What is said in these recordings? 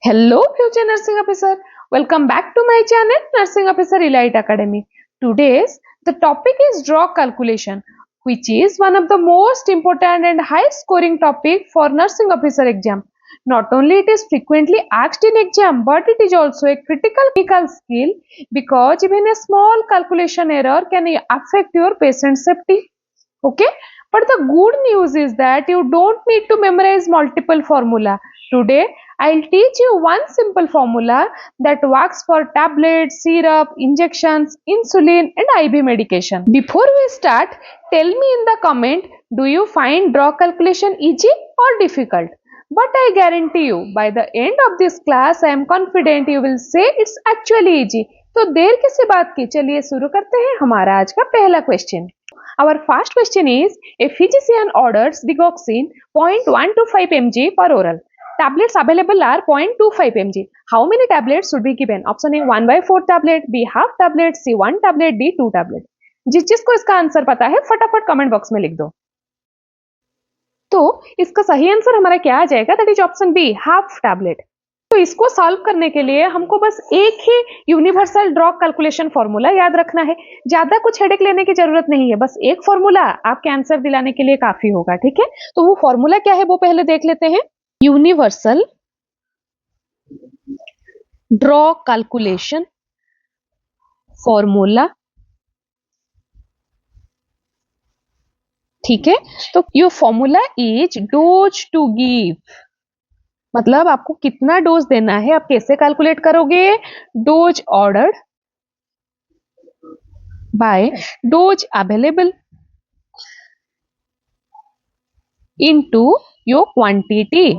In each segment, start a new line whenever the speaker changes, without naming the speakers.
Hello, future nursing officer. Welcome back to my channel, Nursing Officer Elite Academy. Today's the topic is draw calculation, which is one of the most important and high scoring topic for nursing officer exam. Not only it is frequently asked in exam, but it is also a critical skill because even a small calculation error can affect your patient safety. Okay, but the good news is that you don't need to memorize multiple formula. Today I'll teach you one simple formula that works for tablets, syrup, injections, insulin and IV medication. Before we start, tell me in the comment, do you find draw calculation easy or difficult? But I guarantee you, by the end of this class, I am confident you will say it's actually easy. तो देर किसी बात की, चलिए शुरू करते हैं हमारा आज का पहला question. Our first question is, a physician orders digoxin 0.125 mg per oral. Tablets available are 0.25 mg. How many tablets should be given? Option A 1/4 tablet, B half tablet, C 1 tablet, D 2 tablet. जिस जिसको इसका answer पता है फटाफट comment box में लिख दो. तो इसका सही आंसर हमारा क्या आ जाएगा? That is option B, half tablet. तो इसको सॉल्व करने के लिए हमको बस एक ही यूनिवर्सल ड्रॉ कैलकुलेशन फॉर्मूला याद रखना है. ज्यादा कुछ हेडेक लेने की जरूरत नहीं है, बस एक फॉर्मूला आपके आंसर दिलाने के लिए काफी होगा. ठीक है, तो वो फॉर्मूला क्या है वो पहले देख लेते हैं. Universal drop calculation formula. ठीक है, तो ये formula is dose to give, मतलब आपको कितना डोज देना है. आप कैसे कैलकुलेट करोगे? Dose order by dose available into your quantity.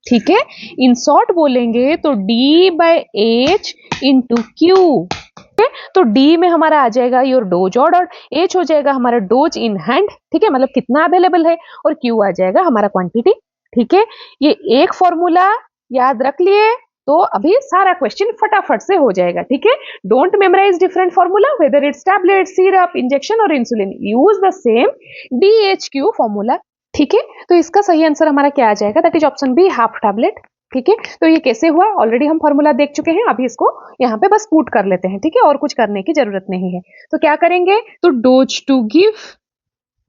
ठीक है, इन शॉर्ट बोलेंगे तो D बाय H इंटू क्यू. तो D में हमारा आ जाएगा योर डोज ऑर्डर, H हो जाएगा हमारा डोज इन हैंड. ठीक है, मतलब कितना अवेलेबल है, और Q आ जाएगा हमारा क्वांटिटी. ठीक है, ये एक फॉर्मूला याद रख लिए तो अभी सारा क्वेश्चन फटाफट से हो जाएगा. ठीक है, don't memorize different formula whether it's tablet, syrup, injection और insulin. Use the same DHQ formula. ठीक है, तो इसका सही आंसर हमारा क्या आ जाएगा? That is option B, half tablet. ठीक है, तो ये कैसे हुआ ऑलरेडी हम फॉर्मूला देख चुके हैं. अभी इसको यहाँ पे बस पुट कर लेते हैं. ठीक है, और कुछ करने की जरूरत नहीं है. तो क्या करेंगे? तो डोज टू गिव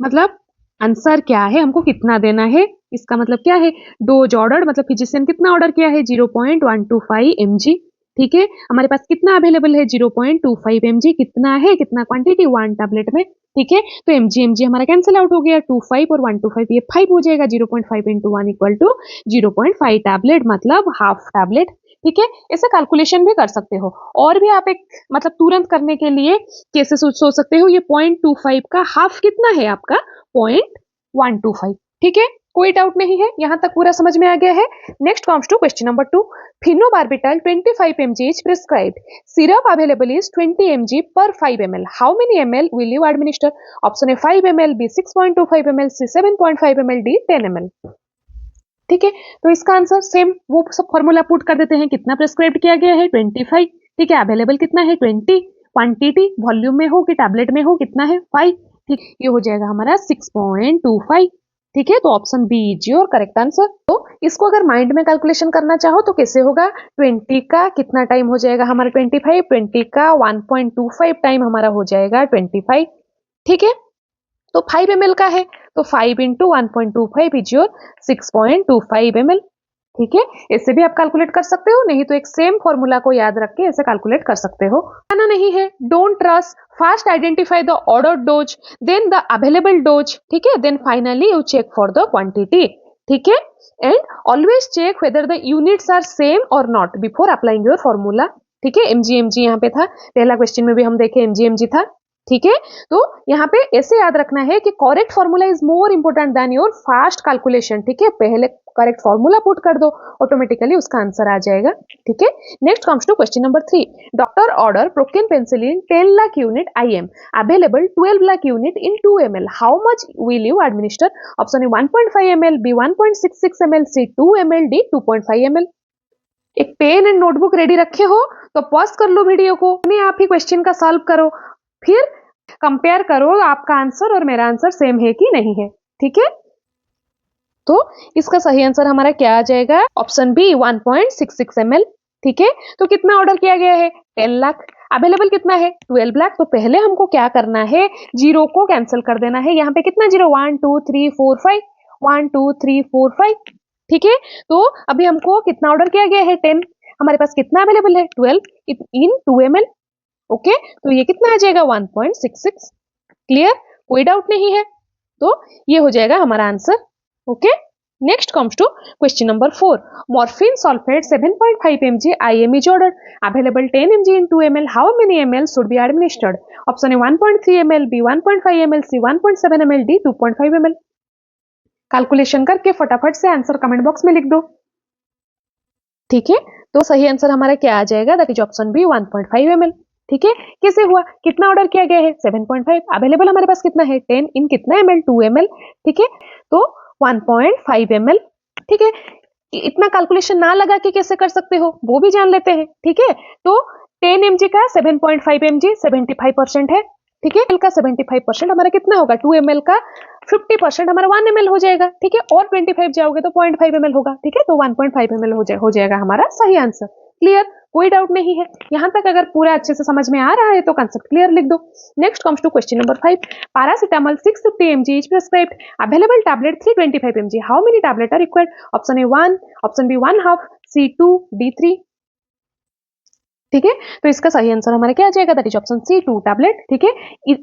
मतलब आंसर क्या है, हमको कितना देना है, इसका मतलब क्या है? डोज ऑर्डर मतलब फिजिशियन कितना ऑर्डर किया है? 0.125 mg. ठीक है, हमारे पास कितना अवेलेबल है? 0.25 mg. कितना है, कितना क्वांटिटी? 1 टैबलेट में. ठीक है, तो mg हमारा कैंसिल आउट हो गया. 25 और 125 ये 5 हो जाएगा. 0.5 इंटू 1 इक्वल टू 0.5 टैबलेट मतलब हाफ टैबलेट. ठीक है, ऐसे कैलकुलेशन भी कर सकते हो. और भी आप एक मतलब तुरंत करने के लिए कैसे सोच सकते हो, ये 0.25 का हाफ कितना है आपका? 0.125. ठीक है, कोई डाउट नहीं है, यहां तक पूरा समझ में आ गया है. Next comes to question number 2. phenobarbital 25 mg is prescribed. Syrup available is 20 mg per 5 ml. How many ml will you administer? Option A 5 ml, B 6.25 ml, C 7.5 ml, D 10 ml. ठीक है, तो इसका आंसर सेम वो सब formula put कर देते हैं. कितना प्रेस्क्राइब किया गया है? 25. ठीक है, अवेलेबल कितना है? 20. क्वांटिटी वॉल्यूम में हो कि टैबलेट में हो, कितना है? 5. ठीक, ये हो जाएगा हमारा 6.25. ठीक है, तो option B is your correct answer. तो इसको अगर माइंड में कैलकुलेशन करना चाहो तो कैसे होगा? 20 का कितना टाइम हो जाएगा हमारा? 25. 20 का 1.25 टाइम हमारा हो जाएगा 25. ठीक है, तो 5 ml का है तो 5 इंटू 1.25 इज योर 6.25 ml. ठीक है, इससे भी आप कैलकुलेट कर सकते हो, नहीं तो एक सेम फॉर्मूला को याद रख के ऐसे कैलकुलेट कर सकते हो. आना नहीं है, don't rush, first identify the ordered dose, then the available dose. ठीक है, then finally you check for the quantity. ठीक है, and always check whether the units are same और not before applying your formula. ठीक है, mg यहाँ पे था, पहला क्वेश्चन में भी हम देखे mg था. ठीक है, तो यहाँ पे ऐसे याद रखना है कि correct formula is more important than your fast calculation. ठीक है, पहले करेक्ट फॉर्मूला पुट कर दो, ऑटोमेटिकली उसका आंसर आ जाएगा. ठीक है, next comes to question number 3. Doctor order procaine penicillin 10 lakh unit IM, available 12 lakh unit in 2 ml. How much will you administer? Option A 1.5 ml, B 1.66 ml, C 2 ml, D 2.5 ml. एक pen and notebook ready रखे हो तो pause कर लो video को, अपने आप ही question का solve करो, फिर कंपेयर करो आपका आंसर और मेरा आंसर सेम है कि नहीं है. ठीक है, तो इसका सही आंसर हमारा क्या आ जाएगा? Option B 1.66 ml। ठीक है, तो कितना ऑर्डर किया गया है? 10 लाख। अवेलेबल कितना है? 12 लाख। तो पहले हमको क्या करना है? जीरो को कैंसिल कर देना है। यहाँ पे कितना जीरो? 1 2 3 4 5, 1 2 3 4 5। ठीक है, तो अभी हमको कितना ऑर्डर किया गया है? 10। हमारे पास कितना अवेलेबल है? 12 इन 2 ml। ओके, तो ये कितना आ जाएगा? 1.66। क्लियर? कोई डाउट नहीं है? तो ये हो जाएगा हमारा answer. Okay, next comes to question number 4। Morphine sulphate 7.5 mg IM is ordered. Available 10 mg in 2 ml. How many ml should be administered? Option A 1.3 ml, B 1.5 ml, C 1.7 ml, D 2.5 ml। Calculation करके फटाफट से answer comment box में लिख दो। ठीक है, तो सही आंसर हमारा क्या आ जाएगा? That is option B 1.5 ml। ठीक है, कैसे हुआ? कितना ऑर्डर किया गया है? 7.5। अवेलेबल हमारे पास कितना है? 10 इन कितना ml? 2 ml। ठीक है, तो 1.5 ml। ठीक है, इतना कैलकुलेशन ना लगा के कैसे कर सकते हो वो भी जान लेते हैं। ठीक है, तो 10 mg का 7.5 mg 75% है। ठीक है, का 75% हमारा कितना होगा? 2 ml का 50% हमारा 1 ml हो जाएगा। ठीक है, और 25 जाओगे तो 0.5 ml होगा। ठीक है, तो 1.5 ml हो जाएगा हमारा सही आंसर। क्लियर? कोई डाउट नहीं है? यहाँ तक अगर पूरा अच्छे से समझ में आ रहा है तो कंसेप्ट क्लियर लिख दो। Next comes to question number 5। Paracetamol 650 mg is prescribed. Available tablet 325 mg। How many tablet are required? Option A 1, option B 1/2, C 2, D 3। ठीक है, तो इसका सही आंसर हमारा क्या आ जाएगा? That is option C 2 tablet. ठीक है,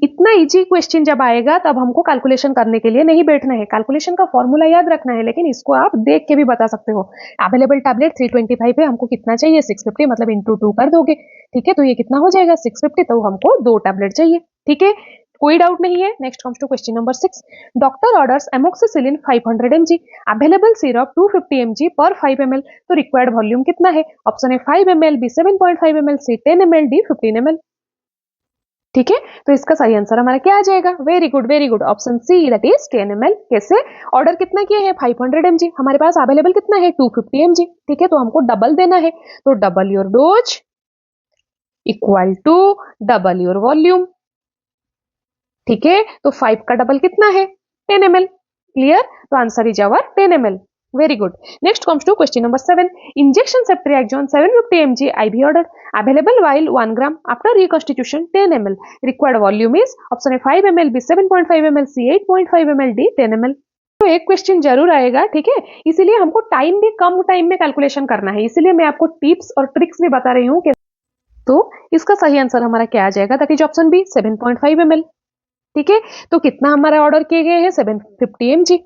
इतना इजी क्वेश्चन जब आएगा तब हमको कैलकुलेशन करने के लिए नहीं बैठना है। कैलकुलेशन का फॉर्मूला याद रखना है, लेकिन इसको आप देख के भी बता सकते हो। अवेलेबल टैबलेट 325 है, हमको कितना चाहिए? 650, मतलब इंटू 2 कर दोगे। ठीक है, तो ये कितना हो जाएगा? 650। तो हमको 2 टैबलेट चाहिए। ठीक है, कोई डाउट नहीं है? Next comes to question number 6। Doctor orders amoxicillin 500 mg। Available syrup 250 mg पर 5 ml। तो रिक्वायर्ड वॉल्यूम कितना है? Option A 5 ml, B 7.5 ml, C 10 ml, D 15 ml। ठीक है, तो इसका सही आंसर हमारा क्या आ जाएगा? Very good, very good. Option see that is 10 ml। कैसे? ऑर्डर कितना किया है? 500 mg। हमारे पास अवेलेबल कितना है? 250 mg। ठीक है, तो हमको डबल देना है, तो double your dose equal to double your volume. ठीक है, तो 5 का डबल कितना है? 10 ml। क्लियर? तो answer is our 10 ml। Very good. Next comes to question number 7। Injection ceftriaxone 750 mg IV order. Available vial 1 gram after reconstitution 10 ml। Required volume is option A 5 ml, B 7.5 ml, C 8.5 ml, D 10 ml। तो एक question जरूर आएगा। ठीक है, इसीलिए हमको time भी कम time में कैलकुलेशन करना है, इसीलिए मैं आपको टिप्स और ट्रिक्स भी बता रही हूँ। तो इसका सही आंसर हमारा क्या आ जाएगा? That is option B 7.5 ml। ठीक है, तो कितना हमारा ऑर्डर किए गए हैं? 750 mg।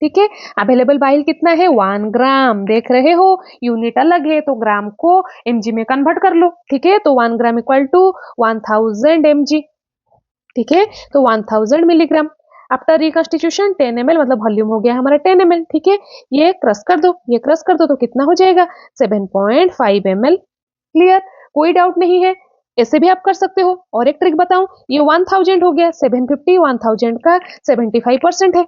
ठीक है, अवेलेबल बाइल कितना है? 1 ग्राम। देख रहे हो, यूनिट अलग है तो ग्राम को mg में कन्वर्ट कर लो। ठीक है, तो 1 ग्राम इक्वल टू 1000 mg। ठीक है, तो 1000 मिलीग्राम आफ्टर रिकॉन्स्टिट्यूशन 10 ml, मतलब वॉल्यूम हो गया हमारा 10 ml। ठीक है, ये क्रश कर दो, ये क्रश कर दो, तो कितना हो जाएगा? 7.5 ml। क्लियर? कोई डाउट नहीं है? ऐसे भी आप कर सकते हो। और एक ट्रिक बताऊं, ये 1000 हो गया, 750 1000 का 75% है,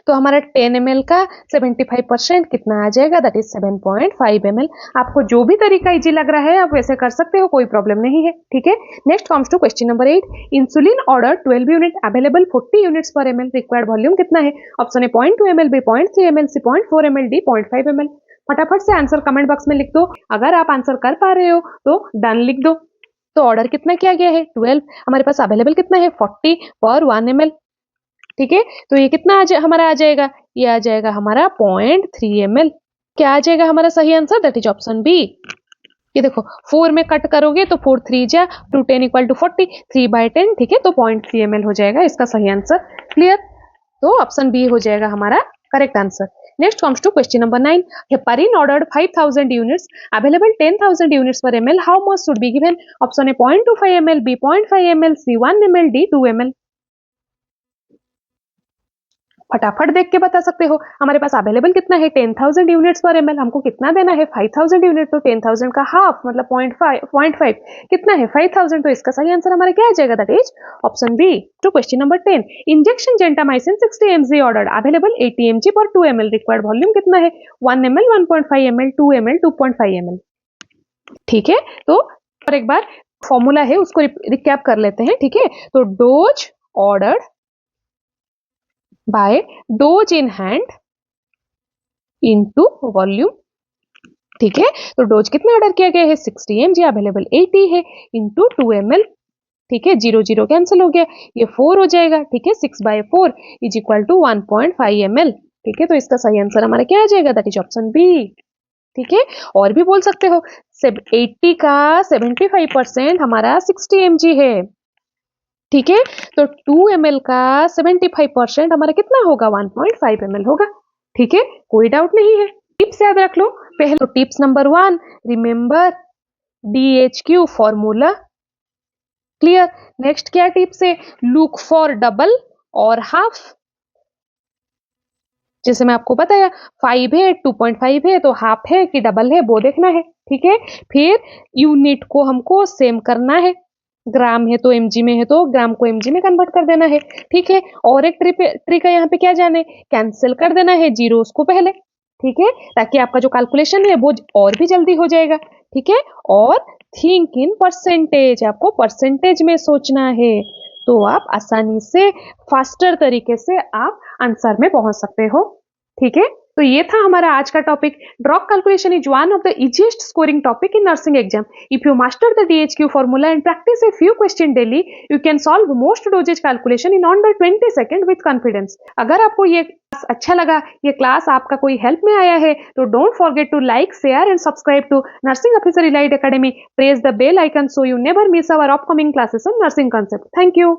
तो हमारा 10 ml का 75% कितना आ जाएगा? That is 7.5 ml। आपको जो भी तरीका इजी लग रहा है आप वैसे कर सकते हो, कोई प्रॉब्लम नहीं है। ठीक है, next comes to question number 8। Insulin order 12 unit. Available 40 units per ml। Required volume कितना है? Option A 0.2 ml, B 0.3 ml, C 0.4 ml, D 0.5 ml। फटाफट से आंसर कमेंट बॉक्स में लिख दो। अगर आप आंसर कर पा रहे हो तो डन लिख दो। तो ऑर्डर कितना किया गया है? 12। हमारे पास अवेलेबल कितना है? 40 पर 1 ml। ठीक है, तो ये कितना हमारा आ जाएगा? ये आ जाएगा हमारा 0.3 ml। क्या आ जाएगा हमारा सही answer? That is option B. ये देखो, 4 में कट करोगे तो 4 3 जा 2 10 इक्वल टू 40, 3/10। ठीक है, तो 0.3 ml हो जाएगा इसका सही आंसर। क्लियर? तो ऑप्शन बी हो जाएगा हमारा correct answer. Next comes to question number 9। Heparin ordered 5000 units. Available 10,000 units per ml। How much should be given? Option A 0.25 ml, B 0.5 ml, C 1 ml, D 2 ml। फटाफट देख के बता सकते हो। हमारे पास अवेलेबल कितना है? 10,000 यूनिट्स पर ml। हमको कितना देना है? 5000 यूनिट, तो 10,000 का हाफ मतलब 0.5 कितना है? 5000। तो इसका सही आंसर हमारा क्या आ जाएगा? That is option B. To question number 10। Injection gentamicin 60 mg order. Available 80 mg पर 2 ml। रिक्वायर्ड वॉल्यूम कितना है? 1 ml, 1.5 ml, 2 ml, 2.5 ml। ठीक है, तो और एक बार फॉर्मूला है उसको रिकैप कर लेते हैं। ठीक है, तो dose order by dose in hand into volume. ठीक है, तो डोज कितना ऑर्डर किया गया है 60 mg, अवेलेबल 80 है, इंटू 2 ml। ठीक है, 0 0 कैंसिल हो गया, ये 4 हो जाएगा। ठीक है, 6/4 इज इक्वल टू 1.5 ml। ठीक है, तो इसका सही आंसर हमारा क्या आ जाएगा, दैट इज ऑप्शन बी। ठीक है, और भी बोल सकते हो, 80 का 75% हमारा 60 mg है। ठीक है, तो 2 ml का 75% हमारा कितना होगा, 1.5 ml होगा। ठीक है, कोई डाउट नहीं है। टिप्स याद रख लो। पहले तो tips number 1, remember DHQ formula. Clear. Next क्या टिप्स है, लुक फॉर डबल और हाफ। जैसे मैं आपको बताया 5 है 2.5 है तो हाफ है कि डबल है वो देखना है। ठीक है, फिर यूनिट को हमको सेम करना है, ग्राम है तो एमजी में है तो ग्राम को एमजी में कन्वर्ट कर देना है। ठीक है, और एक ट्रिक है यहाँ पे, क्या जाने, कैंसिल कर देना है जीरोस को पहले। ठीक है, ताकि आपका जो कैलकुलेशन है वो और भी जल्दी हो जाएगा। ठीक है, और थिंक इन परसेंटेज, आपको परसेंटेज में सोचना है, तो आप आसानी से फास्टर तरीके से आप आंसर में पहुंच सकते हो। ठीक है, तो ये था हमारा आज का topic. Drop calculation is one of the easiest scoring topic in nursing exam. If you master the DHQ formula and practice a few question daily, you can solve most dosages calculation in under 20 second with confidence. अगर आपको ये class अच्छा लगा, ये class आपका कोई help में आया है, तो don't forget to like, share and subscribe to nursing officer elite academy. Press the bell icon so you never miss our upcoming classes on nursing concept. Thank you.